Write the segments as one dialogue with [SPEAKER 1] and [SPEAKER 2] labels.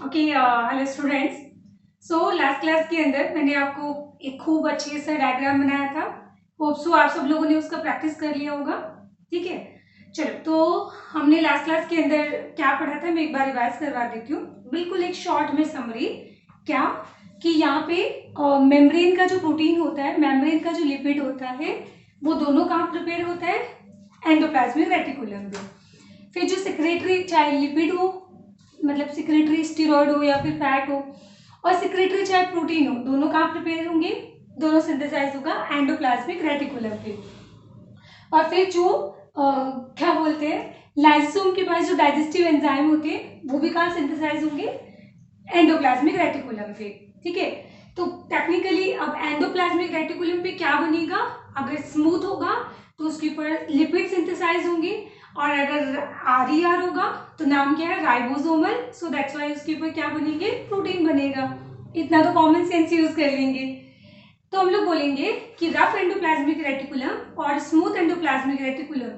[SPEAKER 1] Okay, hello students. So last class के अंदर मैंने आपको एक खूब अच्छे सा डायग्राम बनाया था। होप सो आप सब लोगों ने उसका प्रैक्टिस कर लिया होगा। ठीक है, चलो। तो हमने लास्ट क्लास के अंदर क्या पढ़ा था, मैं एक बार रिवाइज करवा देती हूँ, बिल्कुल एक शॉर्ट में समरी। क्या कि यहाँ पे मेम्ब्रेन का जो प्रोटीन होता है, मेम्ब्रेन का जो लिपिड होता है, वो दोनों कहाँ प्रिपेयर होता है? एंडोप्लाज्मिक रेटिकुलम में। फिर जो सेक्रेटरी, चाहे लिपिड हो, मतलब सिक्रेटरी स्टीरॉयड हो या फिर फैट हो, और सिक्रेटरी चाहे प्रोटीन हो, दोनों कहाँ प्रिपेयर होंगे? दोनों सिंथेसाइज होगा एंडोप्लाज्मिक रेटिकुलम पे। और फिर जो क्या बोलते हैं, लाइसोसोम के पास जो डाइजेस्टिव एंजाइम होते हैं, वो भी कहाँ सिंथेसाइज होंगे? एंडोप्लाज्मिक रेटिकुलम पे। ठीक है, तो टेक्निकली अब एंडोप्लाज्मिक रेटिकुलम पे क्या बनेगा? अगर स्मूथ होगा तो उसके ऊपर लिपिड सिंथेसाइज होंगे, और अगर RER होगा तो नाम क्या है? राइबोसोमल। सो दैट्स वाई उसके ऊपर क्या बनेंगे? प्रोटीन बनेगा। इतना तो कॉमन सेंस यूज कर लेंगे। तो हम लोग बोलेंगे कि रफ एंडोप्लाज्मिक रेटिकुलम और स्मूथ एंडोप्लाज्मिक रेटिकुलम,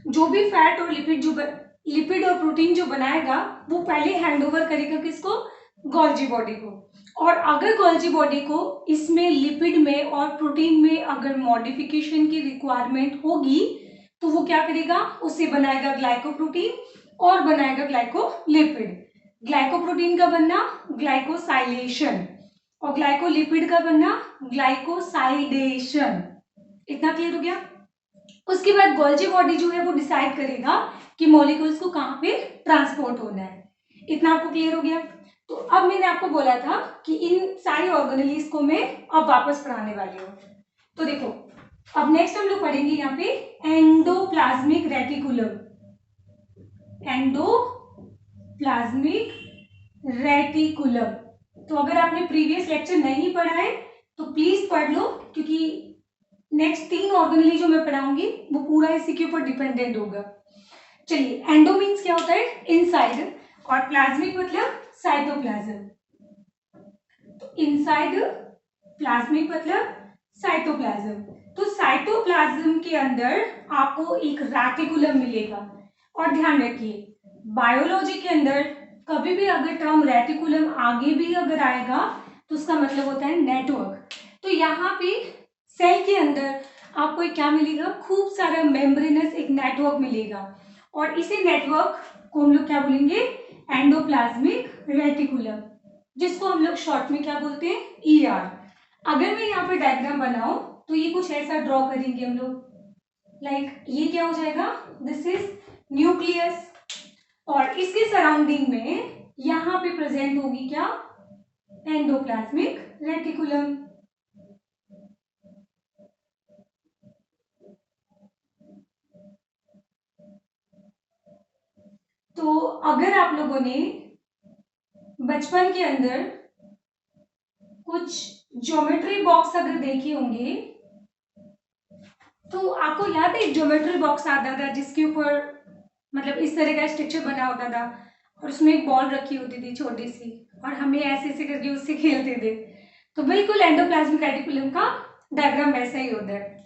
[SPEAKER 1] जो भी फैट और लिपिड और प्रोटीन जो बनाएगा, वो पहले हैंड ओवर करेगा किसको? गोल्जी बॉडी को। और अगर गोल्जी बॉडी को इसमें लिपिड में और प्रोटीन में अगर मॉडिफिकेशन की रिक्वायरमेंट होगी, तो वो क्या करेगा? उसे बनाएगा ग्लाइकोप्रोटीन और बनाएगा ग्लाइकोलिपिड। ग्लाइकोप्रोटीन का बनना ग्लाइकोसाइलेशन, और ग्लाइकोलिपिड का बनना ग्लाइकोसाइडेशन। इतना क्लियर हो गया? उसके बाद गोल्जी बॉडी जो है वो डिसाइड करेगा कि मॉलिक्यूल्स को कहाँ पे ट्रांसपोर्ट होना है। इतना आपको क्लियर हो गया? तो अब मैंने आपको बोला था कि इन सारी ऑर्गेनेलीज को मैं अब वापस पढ़ाने वाली हूँ। तो देखो, अब नेक्स्ट हम लोग पढ़ेंगे यहाँ पे एंडोप्लाज्मिक रेटिकुलम। Endoplasmic reticulum. तो अगर आपने प्रीवियस लेक्चर नहीं पढ़ा है तो प्लीज पढ़ लो, क्योंकि नेक्स्ट 3 ऑर्गेनेली जो मैं पढ़ाऊंगी वो पूरा इसी के ऊपर डिपेंडेंट होगा। चलिए, एंडो मीन्स क्या होता है? इनसाइड, और प्लाज्मिक मतलब साइटोप्लाज्म। तो इनसाइड, प्लाज्मिक मतलब साइटोप्लाज्म। तो साइटोप्लाज्म के अंदर आपको एक रेटिकुलम मिलेगा। और ध्यान रखिए, बायोलॉजी के अंदर कभी भी अगर टर्म रेटिकुलम आगे भी अगर आएगा तो उसका मतलब होता है नेटवर्क। तो यहाँ पे सेल के अंदर आपको क्या मिलेगा? खूब सारा मेम्ब्रेनस एक नेटवर्क मिलेगा, और इसी नेटवर्क को हम लोग क्या बोलेंगे? एंडोप्लाज्मिक रेटिकुलम, जिसको हम लोग शॉर्ट में क्या बोलते हैं? ER। अगर मैं यहाँ पे डायग्राम बनाऊं तो ये कुछ ऐसा ड्रॉ करेंगे हम लोग। लाइक ये क्या हो जाएगा? दिस इज न्यूक्लियस, और इसके सराउंडिंग में यहाँ पे प्रेजेंट होगी क्या? Endoplasmic reticulum. तो अगर आप लोगों ने बचपन के अंदर कुछ ज्योमेट्री बॉक्स अगर देखे होंगे, तो आपको याद है एक ज्योमेट्री बॉक्स आता था जिसके ऊपर मतलब इस तरह का स्ट्रक्चर बना होता था, और उसमें एक बॉल रखी होती थी छोटी सी, और हमें ऐसे ऐसे करके उससे खेलते थे। तो बिल्कुल एंडोप्लाज्मिक रेटिकुलम का डायग्राम वैसा ही होता है।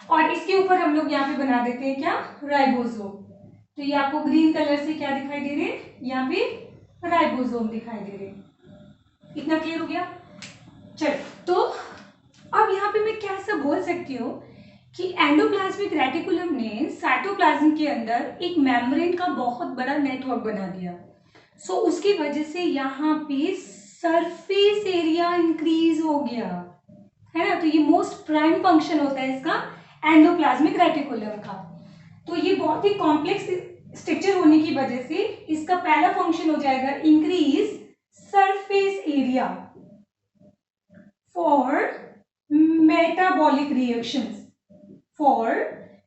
[SPEAKER 1] और इसके ऊपर हम लोग यहाँ पे बना देते हैं क्या? राइबोसोम। तो ये आपको ग्रीन कलर से क्या दिखाई दे रहे हैं? यहाँ पे राइबोसोम दिखाई दे रहे हैं। इतना क्लियर हो गया? चलो, तो अब यहाँ पे मैं क्या ऐसा बोल सकती हूँ कि एंडोप्लाज्मिक रेटिकुलम ने साइटोप्लाज्म के अंदर एक मेम्ब्रेन का बहुत बड़ा नेटवर्क बना दिया। सो उसकी वजह से यहाँ पे सरफेस एरिया इंक्रीज हो गया, है ना? तो ये मोस्ट प्राइम फंक्शन होता है इसका, एंडोप्लाज्मिक रेटिकुलम का। तो ये बहुत ही कॉम्प्लेक्स स्ट्रक्चर होने की वजह से इसका पहला फंक्शन हो जाएगा increase surface area for metabolic reactions. For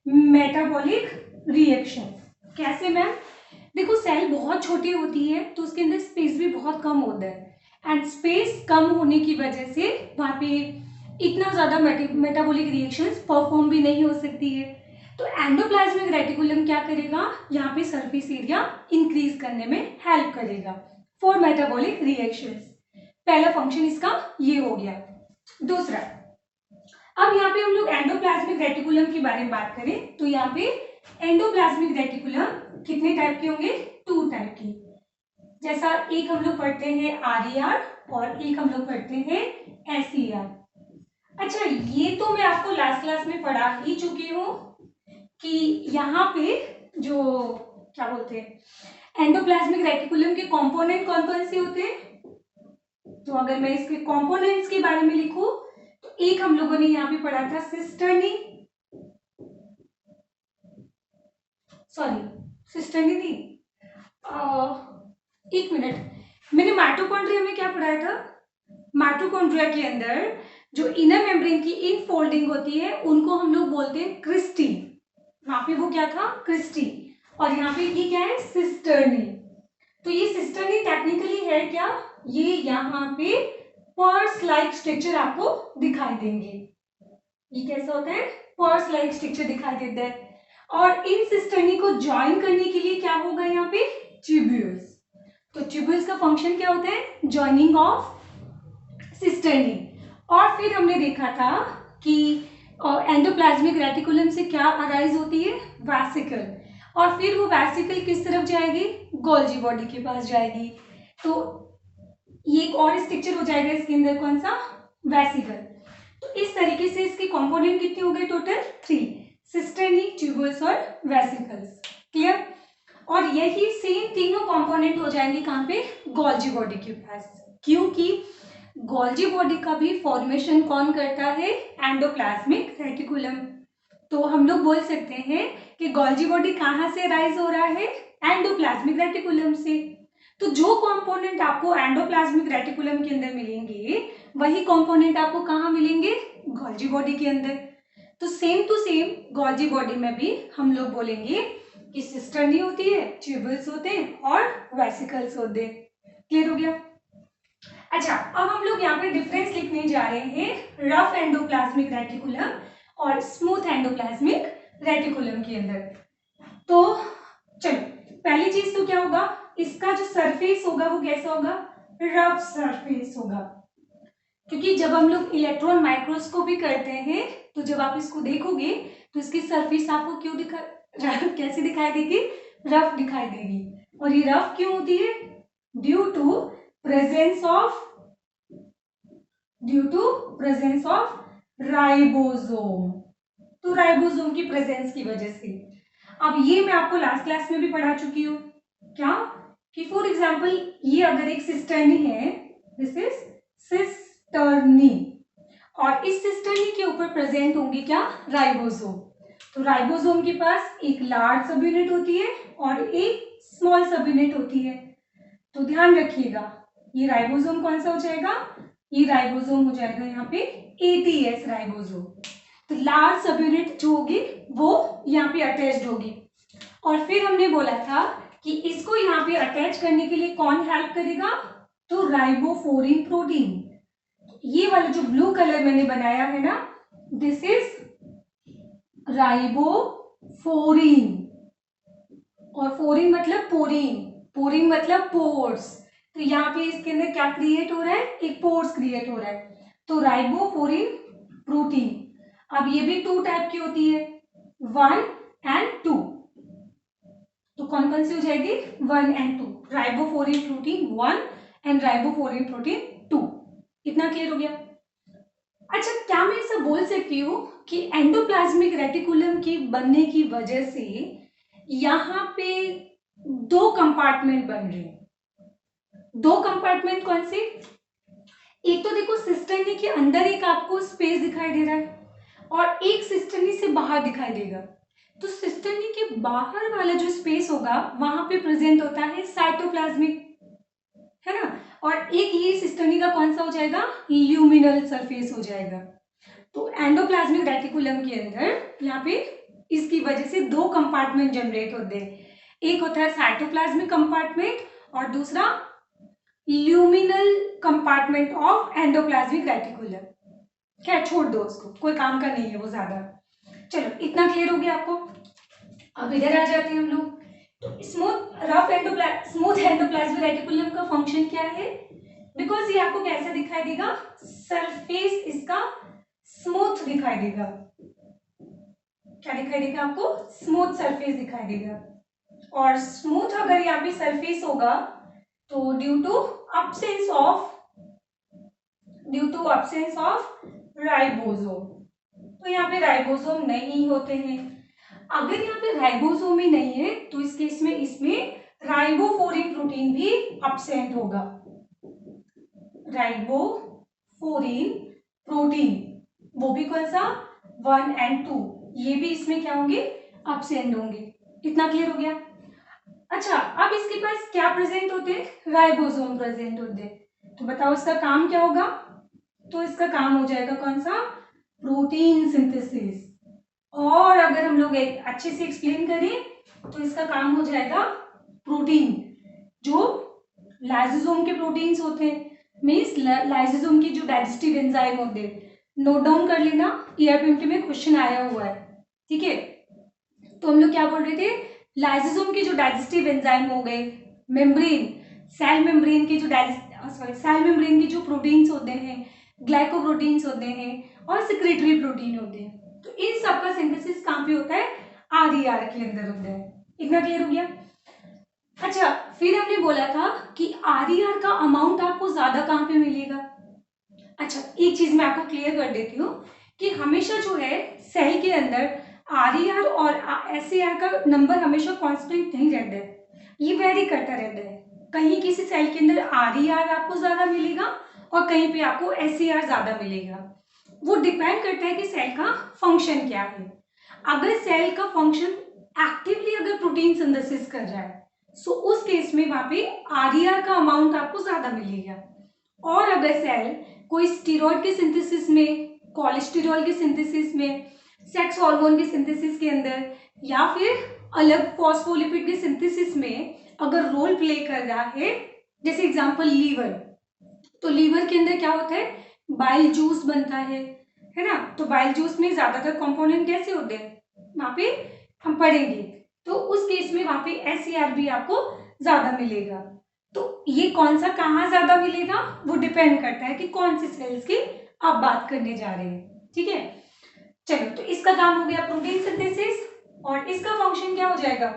[SPEAKER 1] metabolic reactions कैसे मैम? देखो, सेल बहुत छोटी होती है तो उसके अंदर स्पेस भी बहुत कम होता है, एंड स्पेस कम होने की वजह से वहां पे इतना ज्यादा मेटाबॉलिक रिएक्शंस परफॉर्म भी नहीं हो सकती है। तो एंडोप्लाज्मिक रेटिकुलम क्या करेगा? यहाँ पे सरफेस एरिया इंक्रीज करने में हेल्प करेगा फॉर मेटाबॉलिक रिएक्शंस। पहला फंक्शन इसका ये हो गया। दूसरा, अब यहाँ पे हम लोग एंडोप्लाज्मिक रेटिकुलम के बारे में बात करें तो यहाँ पे एंडोप्लाज्मिक रेटिकुलम कितने टाइप के होंगे? 2 टाइप के। जैसा एक हम लोग पढ़ते हैं RER और एक हम लोग पढ़ते हैं SER। अच्छा, ये तो मैं आपको लास्ट क्लास में पढ़ा ही चुकी हूँ कि यहाँ पे जो क्या बोलते हैं एंडोप्लाज्मिक रेटिकुलम के कंपोनेंट कौन कौन से होते हैं। तो अगर मैं इसके कंपोनेंट्स के बारे में लिखूं तो एक हम लोगों ने यहाँ पे पढ़ा था सिस्टर्नी, सॉरी सिस्टर्नी नहीं, एक मिनट, मैंने माइटोकॉन्ड्रिया में क्या पढ़ाया था। माइटोकॉन्ड्रिया के अंदर जो इनर मेम्ब्रेन की इनफोल्डिंग होती है उनको हम लोग बोलते हैं क्रिस्टी। वहां पे वो क्या था, क्रिस्टी, और यहाँ पे ये क्या है, सिस्टर्नी। तो ये सिस्टर्नी टेक्निकली है क्या, ये यहाँ पे पर्स लाइक स्ट्रक्चर आपको दिखाई देंगे। ये कैसा होता है, पर्स लाइक स्ट्रक्चर दिखाई देता है। और इन सिस्टर्नी को ज्वाइन करने के लिए क्या होगा यहाँ पे, ट्यूब्यूल्स। तो ट्यूब्यूल्स का फंक्शन क्या होता है, ज्वाइनिंग ऑफ सिस्टर्नी। और फिर हमने देखा था कि एंडोप्लाज्मिक रेटिकुलम से क्या अराइज होती है, वैसिकल, और फिर वो वैसिकल किस तरफ जाएगी, गोल्जी बॉडी के पास जाएगी। तो ये एक और स्ट्रक्चर हो जाएगा इसके अंदर, कौन सा, वैसिकल। तो इस तरीके से इसके कंपोनेंट कितने हो गए, टोटल 3, सिस्टर्नी, ट्यूबल्स और वेसिकल्स। क्लियर। और यही सेम तीनों कंपोनेंट हो जाएंगे कहाँ पे, गोल्जी बॉडी के पास, क्योंकि गोल्जी बॉडी का भी फॉर्मेशन कौन करता है, एंडोप्लाज्मिक रेटिकुलम। तो हम लोग बोल सकते हैं कि गोल्जी बॉडी कहाँ से राइज हो रहा है, एंडोप्लाज्मिक रेटिकुलम से। तो जो कंपोनेंट आपको एंडोप्लाज्मिक रेटिकुलम के अंदर मिलेंगे वही कंपोनेंट आपको कहाँ मिलेंगे, गोल्जी बॉडी के अंदर। तो same to same Golgi body में भी हम लोग बोलेंगे कि सिस्टर्नी होती है, ट्यूबल्स होते हैं और वेसिकल्स होते हैं। क्लियर हो गया। अच्छा, अब हम लोग यहाँ पे डिफरेंस लिखने जा रहे हैं रफ एंडोप्लाज्मिक रेटिकुलम और स्मूथ एंडोप्लाज्मिक रेटिकुलम के अंदर। तो चलो, पहली चीज तो क्या होगा, इसका जो सरफेस होगा वो कैसा होगा, रफ सरफेस होगा। क्योंकि जब हम लोग इलेक्ट्रॉन माइक्रोस्कोपी करते हैं तो जब आप इसको देखोगे तो इसकी सरफेस आपको क्यों कैसे दिखाई देगी, रफ दिखाई देगी। और ये रफ क्यों होती है, due to presence of ribosome. तो राइबोसोम की प्रेजेंस की वजह से। अब ये मैं आपको लास्ट क्लास में भी पढ़ा चुकी हूँ, क्या कि फॉर एग्जांपल ये अगर एक सिस्टर्नी है, दिस इज सिस्टर्नी, और इस सिस्टर्नी के ऊपर प्रेजेंट होंगी क्या, राइबोसोम। तो राइबोसोम के पास एक लार्ज सब यूनिट होती है और एक स्मॉल सब यूनिट होती है। तो ध्यान रखिएगा, ये राइबोसोम कौन सा हो जाएगा, ये राइबोसोम हो जाएगा यहाँ पे ATS राइबोसोम। तो लार्ज सब यूनिट जो होगी वो यहाँ पे अटैच्ड होगी। और फिर हमने बोला था कि इसको यहाँ पे अटैच करने के लिए कौन हेल्प करेगा, तो राइबोफोरिन प्रोटीन। ये वाला जो ब्लू कलर मैंने बनाया है ना, दिस इज राइबोफोरिन। और फोरिन मतलब पोरिन, पोरिन मतलब पोर्स। तो यहाँ पे इसके अंदर क्या क्रिएट हो रहा है, एक पोर्स क्रिएट हो रहा है। तो राइबोफोरिन प्रोटीन। अब ये भी 2 टाइप की होती है, 1 and 2। तो कौन कौन सी हो जाएगी, 1 and 2, ribophorin protein 1 and ribophorin protein 2। इतना क्लियर हो गया। अच्छा, क्या मैं ऐसा बोल सकती हूँ कि एंडोप्लाज्मिक रेटिकुलम की बनने की वजह से यहाँ पे 2 कंपार्टमेंट बन रहे हैं। 2 कंपार्टमेंट कौन से, एक तो देखो सिस्टर्नी के अंदर एक आपको स्पेस दिखाई दे रहा है और एक सिस्टर्नी से बाहर दिखाई देगा। तो सिस्टर्नी के बाहर वाला जो स्पेस होगा वहां पे प्रेजेंट होता है साइटोप्लाज्मिक, है ना। और एक ये सिस्टर्नी का कौन सा हो जाएगा, ल्यूमिनल सरफेस हो जाएगा। तो एंडोप्लाज्मिक रेटिकुलम के अंदर यहाँ पे इसकी वजह से 2 कंपार्टमेंट जनरेट होते हैं, एक होता है साइटोप्लाज्मिक कंपार्टमेंट और दूसरा luminal compartment of endoplasmic reticulum. क्या, छोड़ दो उसको, कोई काम का नहीं है वो ज्यादा। चलो, इतना क्लियर हो गया आपको। अब इधर आ जाते हैं हम लोग। तो स्मूथ एंडोप्लाज्मिक रेटिकुलम का फंक्शन क्या है, बिकॉज ये आपको कैसा दिखाई देगा, सरफेस इसका स्मूथ दिखाई देगा। क्या दिखाई देगा आपको, स्मूथ सरफेस दिखाई देगा। और स्मूथ अगर यहाँ पे सरफेस होगा तो due to absence of ribosome, तो यहाँ पे राइबोसोम नहीं होते हैं। अगर यहाँ पे राइबोसोम ही नहीं है तो इस केस में इसमें राइबोफोरिन प्रोटीन भी एब्सेंट होगा। राइबोफोरिन प्रोटीन, वो भी कौन सा 1 और 2, ये भी इसमें क्या होंगे, एब्सेंट होंगे। इतना क्लियर हो गया। अच्छा, अब इसके पास क्या प्रेजेंट होते हैं, राइबोसोम प्रेजेंट होते हैं। तो बताओ इसका काम क्या होगा, तो इसका काम हो जाएगा कौन सा, प्रोटीन सिंथेसिस। और अगर हम लोग एक अच्छे से एक्सप्लेन करें तो इसका काम हो जाएगा प्रोटीन, जो लाइसोसोम के प्रोटीन्स होते हैं, मीन्स लाइसोसोम की जो डाइजेस्टिव एंजाइम होते हैं। नोट डाउन कर लेना, ईआरपीएमटी में क्वेश्चन आया हुआ है, ठीक है। तो हम लोग क्या बोल रहे थे, लाइसोसोम के जो डाइजेस्टिव एंजाइम हो गए, मेम्ब्रेन, सेल मेम्ब्रेन की जो सेल मेम्ब्रेन की जो प्रोटीन्स होते हैं, ग्लाइकोप्रोटीन्स होते हैं और सिक्रेटरी प्रोटीन होते हैं। तो इन सब का सिंथेसिस कहाँ पे होता है, आरईआर के अंदर होता है। इतना क्लियर हो गया। अच्छा, फिर हमने बोला था कि आरईआर का अमाउंट आपको ज्यादा कहाँ पे मिलेगा। अच्छा, एक चीज मैं आपको क्लियर कर देती हूँ कि हमेशा जो है सेल के अंदर आरईआर और एसईआर का नंबर हमेशा कांस्टेंट नहीं रहता है, ये वेरी करता रहता है। कहीं किसी सेल के अंदर आरईआर आपको ज्यादा मिलेगा और कहीं पे आपको एसईआर ज्यादा मिलेगा। वो डिपेंड करता है कि सेल का फंक्शन क्या है। अगर सेल का फंक्शन एक्टिवली अगर प्रोटीन सिंथेसिस कर रहा है, सो उस केस में वहां पे आरईआर का अमाउंट आपको ज्यादा मिलेगा। और अगर सेल कोई स्टीरॉयड के सिंथेसिस में, कोलेस्टेरॉल के सिंथेसिस में, सेक्स हार्मोन के सिंथेसिस के अंदर, या फिर अलग फॉस्फोलिपिड के सिंथेसिस में अगर रोल प्ले कर रहा है, जैसे एग्जांपल लीवर, तो लीवर के अंदर क्या होता है, बाइल जूस बनता है ना। तो बाइल जूस में ज्यादातर कंपोनेंट कैसे होते हैं, वहां पे हम पढ़ेंगे। तो उस केस में वहां पे एसईआर भी आपको ज्यादा मिलेगा। तो ये कौन सा कहाँ ज्यादा मिलेगा, वो डिपेंड करता है कि कौन सी सेल्स की आप बात करने जा रहे हैं, ठीक है। चलो, तो इसका काम हो गया प्रोटीन सिंथेसिस, और इसका फंक्शन क्या हो जाएगा,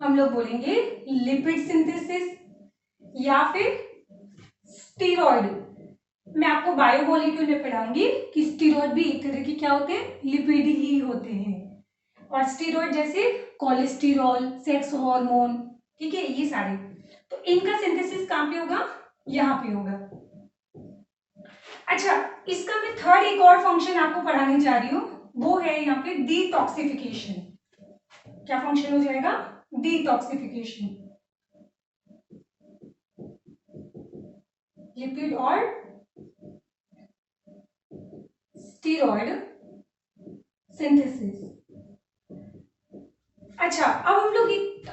[SPEAKER 1] हम लोग बोलेंगे लिपिड सिंथेसिस या फिर स्टीरॉयड। मैं आपको बायोमोलिक्यूल में पढ़ाऊंगी कि स्टीरॉयड भी एक तरह के क्या होते हैं, लिपिड ही होते हैं। और स्टीरॉयड जैसे कोलेस्टेरॉल, सेक्स हार्मोन, ठीक है, ये सारे। तो इनका सिंथेसिस कहाँ पे होगा, यहाँ पे होगा। अच्छा, इसका मैं थर्ड एक और फंक्शन आपको पढ़ाने जा रही हूँ, वो है यहाँ पे डिटॉक्सिफिकेशन। क्या फंक्शन हो जाएगा, डिटॉक्सिफिकेशन। लिपिड और स्टीरॉयड सिंथेसिस। अच्छा, अब हम लोग एक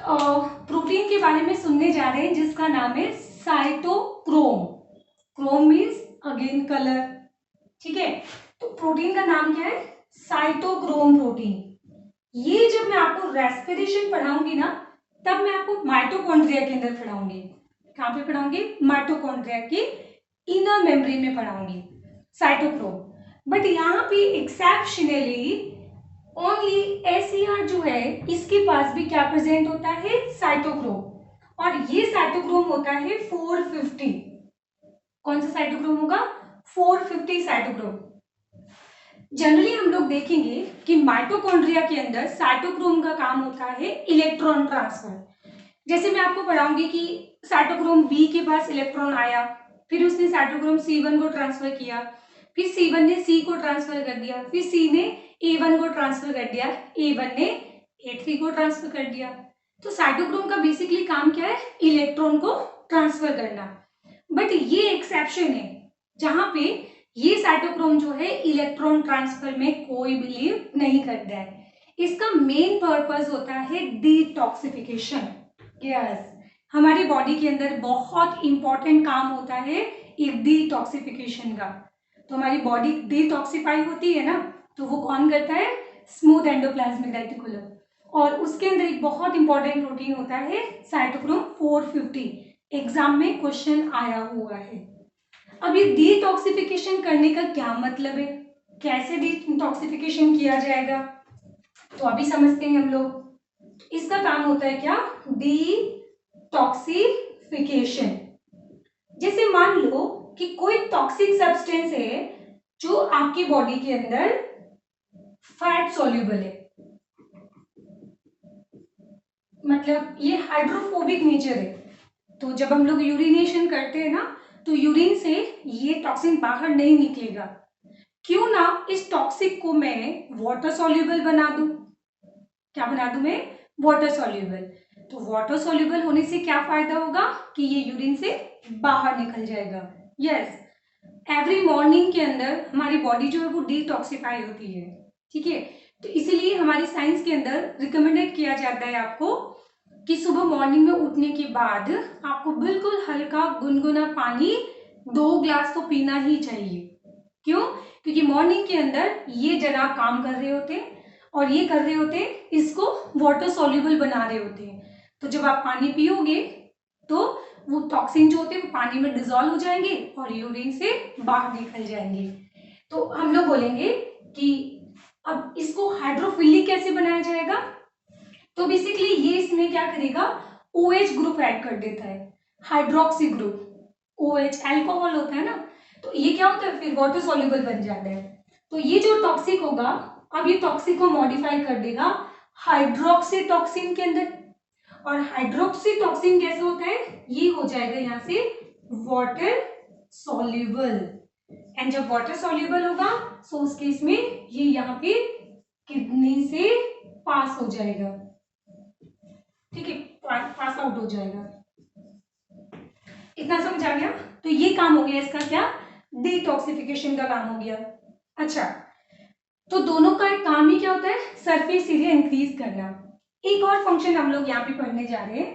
[SPEAKER 1] प्रोटीन के बारे में सुनने जा रहे हैं जिसका नाम है cytochrome. Chrome means again colour, ठीक है। तो प्रोटीन का नाम क्या है, साइटोक्रोम प्रोटीन। ये जब मैं आपको रेस्पिरेशन पढ़ाऊंगी ना, तब मैं आपको माइटोकॉन्ड्रिया के अंदर पढ़ाऊंगी। कहाँ पे पढ़ाऊंगी, माइटोकॉन्ड्रिया के इनर मेम्ब्रेन में पढ़ाऊंगी साइटोक्रोम। बट यहाँ पे एक्सेप्शनली ओनली एसईआर जो है, इसके पास भी क्या प्रेजेंट होता है, साइटोक्रोम। और ये साइटोक्रोम होता है 450। कौन सा साइटोक्रोम होगा, 450 साइटोक्रोम। जनरली हम लोग देखेंगे कि माइटोकॉन्ड्रिया के अंदर साइटोक्रोम का काम होता है इलेक्ट्रॉन ट्रांसफर। जैसे मैं आपको पढ़ाऊंगी कि साइटोक्रोम बी के पास इलेक्ट्रॉन आया, फिर उसने साइटोक्रोम C1 को ट्रांसफर किया, फिर C1 ने C को ट्रांसफर कर दिया, फिर C ने A1 को ट्रांसफर कर दिया, A1 ने A3 को ट्रांसफर कर दिया। तो साइटोक्रोम का बेसिकली काम क्या है, इलेक्ट्रॉन को ट्रांसफर करना। बट ये एक्सेप्शन है जहां पे ये साइटोक्रोम जो है इलेक्ट्रॉन ट्रांसफर में कोई बिलीव नहीं करता है। इसका मेन पर्पस होता है डिटॉक्सिफिकेशन। यस, हमारी बॉडी के अंदर बहुत इंपॉर्टेंट काम होता है एक डिटॉक्सिफिकेशन का। तो हमारी बॉडी डिटॉक्सिफाई होती है ना, तो वो कौन करता है, स्मूथ एंडोप्लाज्मिक रेटिकुलम। और उसके अंदर एक बहुत इंपॉर्टेंट प्रोटीन होता है साइटोक्रोम 450। एग्जाम में क्वेश्चन आया हुआ है। अब ये डिटॉक्सिफिकेशन करने का क्या मतलब है, कैसे डिटॉक्सिफिकेशन किया जाएगा, तो अभी समझते हैं हम लोग। इसका काम होता है क्या, डिटॉक्सिफिकेशन। मान लो कि कोई टॉक्सिक सब्सटेंस है जो आपकी बॉडी के अंदर फैट सॉल्युबल है, मतलब ये हाइड्रोफोबिक नेचर है, तो जब हम लोग यूरिनेशन करते हैं ना तो यूरिन से ये टॉक्सिन बाहर नहीं निकलेगा। क्यों ना इस टॉक्सिक को मैं वाटर सॉल्युबल बना दूं। क्या बना दूं मैं? Water soluble. तो वाटर सॉल्युबल होने से क्या फायदा होगा कि ये यूरिन से बाहर निकल जाएगा। यस, एवरी मॉर्निंग के अंदर हमारी बॉडी जो है वो डिटॉक्सिफाई होती है, ठीक है। तो इसीलिए हमारी साइंस के अंदर रिकमेंडेड किया जाता है आपको कि सुबह मॉर्निंग में उठने के बाद आपको बिल्कुल हल्का गुनगुना पानी 2 ग्लास तो पीना ही चाहिए। क्यों? क्योंकि मॉर्निंग के अंदर ये जनाब काम कर रहे होते हैं और ये कर रहे होते हैं इसको वाटर सॉल्युबल बना रहे होते हैं। तो जब आप पानी पियोगे तो वो टॉक्सिन जो होते हैं वो पानी में डिजोल्व हो जाएंगे और यूरिन से बाहर निकल जाएंगे। तो हम लोग बोलेंगे कि अब इसको हाइड्रोफिलिक कैसे बनाया जाएगा। तो बेसिकली ये इसमें क्या करेगा, OH ग्रुप ऐड कर देता है, हाइड्रोक्सी ग्रुप। OH अल्कोहल होता है ना, तो ये क्या होता है फिर वाटर सॉल्युबल बन जाता है। तो ये जो टॉक्सिक होगा, अब ये टॉक्सिक को मॉडिफाई कर देगा हाइड्रोक्सी टॉक्सिन के अंदर। और हाइड्रोक्सी टॉक्सिन कैसे होता है, ये हो जाएगा यहाँ से वाटर सॉल्युबल। एंड जब वाटर सॉल्युबल होगा सो उस केस में ये यहाँ पे किडनी से पास हो जाएगा, ठीक है, पास आउट हो जाएगा। इतना समझ आ गया। तो ये काम हो गया इसका, क्या, डिटॉक्सिफिकेशन का काम हो गया। अच्छा, तो दोनों का एक काम ही क्या होता है, सरफेस एरिया इंक्रीज करना। एक और फंक्शन हम लोग यहाँ पे पढ़ने जा रहे हैं,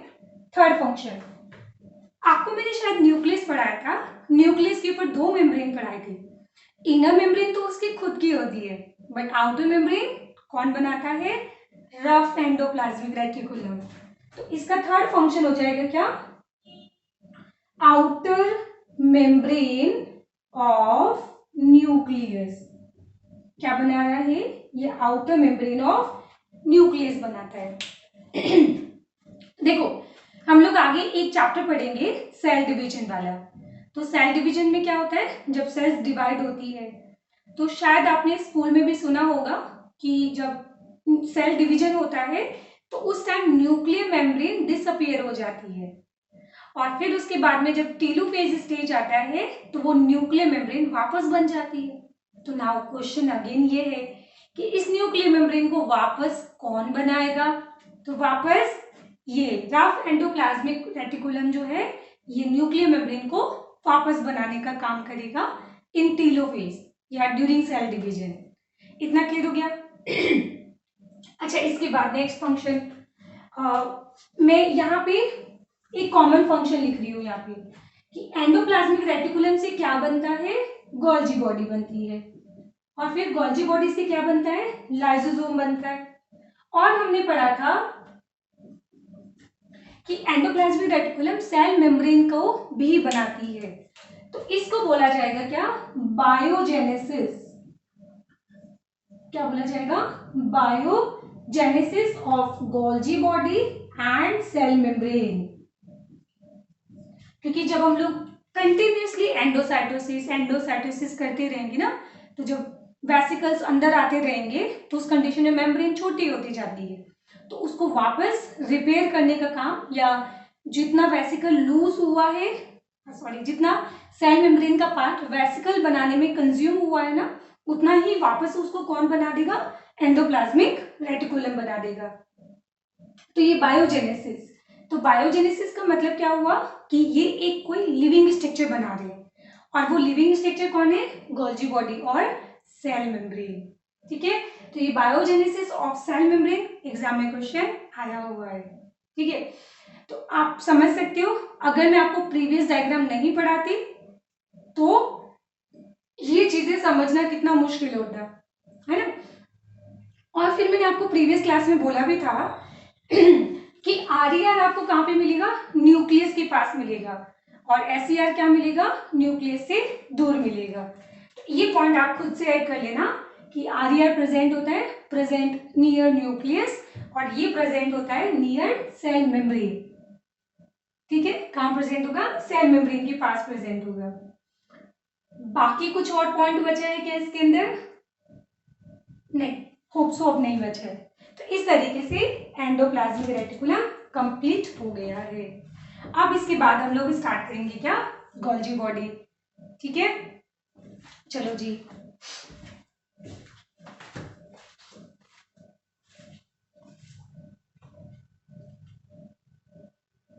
[SPEAKER 1] थर्ड फंक्शन। आपको मैंने शायद न्यूक्लियस पढ़ाया था, न्यूक्लियस के ऊपर 2 मेम्ब्रेन पढ़ाए थे। इनर मेम्ब्रेन तो उसकी खुद की होती है, बट आउटर मेम्ब्रेन कौन बनाता है, रफ एंडोप्लाज्मिक रेटिकुलम। तो इसका थर्ड फंक्शन हो जाएगा क्या, आउटर मेम्ब्रेन ऑफ न्यूक्लियस। क्या बना रहा है ये, आउटर मेम्ब्रेन ऑफ न्यूक्लियस बनाता है। देखो हम लोग आगे एक चैप्टर पढ़ेंगे सेल डिवीजन वाला। तो सेल डिवीजन में क्या होता है, जब सेल्स डिवाइड होती है तो शायद आपने स्कूल में भी सुना होगा कि जब सेल डिवीजन होता है तो उस टाइम न्यूक्लियर मेम्ब्रेन डिसअपीयर हो जाती है और फिर उसके बाद में जब टेलोफेज स्टेज आता है तो वो न्यूक्लियर मेम्ब्रेन वापस बन जाती है। तो नाउ क्वेश्चन अगेन ये है कि इस न्यूक्लियर मेम्ब्रेन को वापस कौन बनाएगा। तो वापस ये रफ एंडोप्लाज्मिक रेटिकुलम जो है ये न्यूक्लियर मेम्ब्रेन को वापस बनाने का काम करेगा इन टेलोफेज या ड्यूरिंग सेल डिवीजन। इतना क्लियर हो गया। अच्छा, इसके बाद नेक्स्ट फंक्शन, मैं यहाँ पे एक कॉमन फंक्शन लिख रही हूँ यहाँ पे कि एंडोप्लाज्मिक रेटिकुलम से क्या बनता है, गोल्जी बॉडी बनती है और फिर गोल्जी बॉडी से क्या बनता है, लाइसोसोम बनता है। और हमने पढ़ा था कि एंडोप्लाज्मिक रेटिकुलम सेल मेम्ब्रेन को भी बनाती है, तो इसको बोला जाएगा क्या, बायोजेनेसिस। क्या बोला जाएगा, biogenesis of Golgi body and cell membrane. क्योंकि जब हम लोग कंटिन्यूसली एंडोसाइटोसिस करते रहेंगे ना, तो जब वेसिकल्स अंदर आते रहेंगे तो उस कंडीशन में मेम्ब्रेन छोटी होती जाती है, तो उसको वापस रिपेयर करने का काम, या जितना वेसिकल लूज हुआ है, सॉरी जितना सेल मेम्ब्रेन का पार्ट वेसिकल बनाने में कंज्यूम हुआ है ना, उतना ही वापस उसको कौन बना देगा, एंडोप्लाज्मिक रेटिकुलम बना देगा। तो ये बायोजेनेसिस। तो बायोजेनेसिस का मतलब क्या हुआ कि ये एक कोई लिविंग स्ट्रक्चर बना रहे हैं और वो लिविंग स्ट्रक्चर कौन है, गोल्जी बॉडी और सेल मेम्ब्रेन, ठीक है। तो ये biogenesis of cell membrane exam में क्वेश्चन आया हुआ है, ठीक है। तो आप समझ सकते हो, अगर मैं आपको प्रीवियस डायग्राम नहीं पढ़ाती तो ये चीजें समझना कितना मुश्किल होता है ना। और फिर मैंने आपको प्रीवियस क्लास में बोला भी था कि RER आपको कहाँ पे मिलेगा, न्यूक्लियस के पास मिलेगा, और SER क्या मिलेगा, न्यूक्लियस से दूर मिलेगा। तो ये पॉइंट आप खुद से ऐड कर लेना कि RER प्रेजेंट होता है, प्रेजेंट नियर न्यूक्लियस, और ये प्रेजेंट होता है नियर सेल मेम्ब्रेन, ठीक है। कहाँ प्रेजेंट होगा, सेल मेम्ब्रेन के पास प्रेजेंट होगा। बाकी कुछ और पॉइंट बचा है क्या इसके अंदर? नहीं, होप सो अब नहीं बचा है। तो इस तरीके से एंडोप्लाज्मिक रेटिकुलम कंप्लीट हो गया है। अब इसके बाद हम लोग स्टार्ट करेंगे क्या, गोल्जी बॉडी। ठीक है, चलो जी।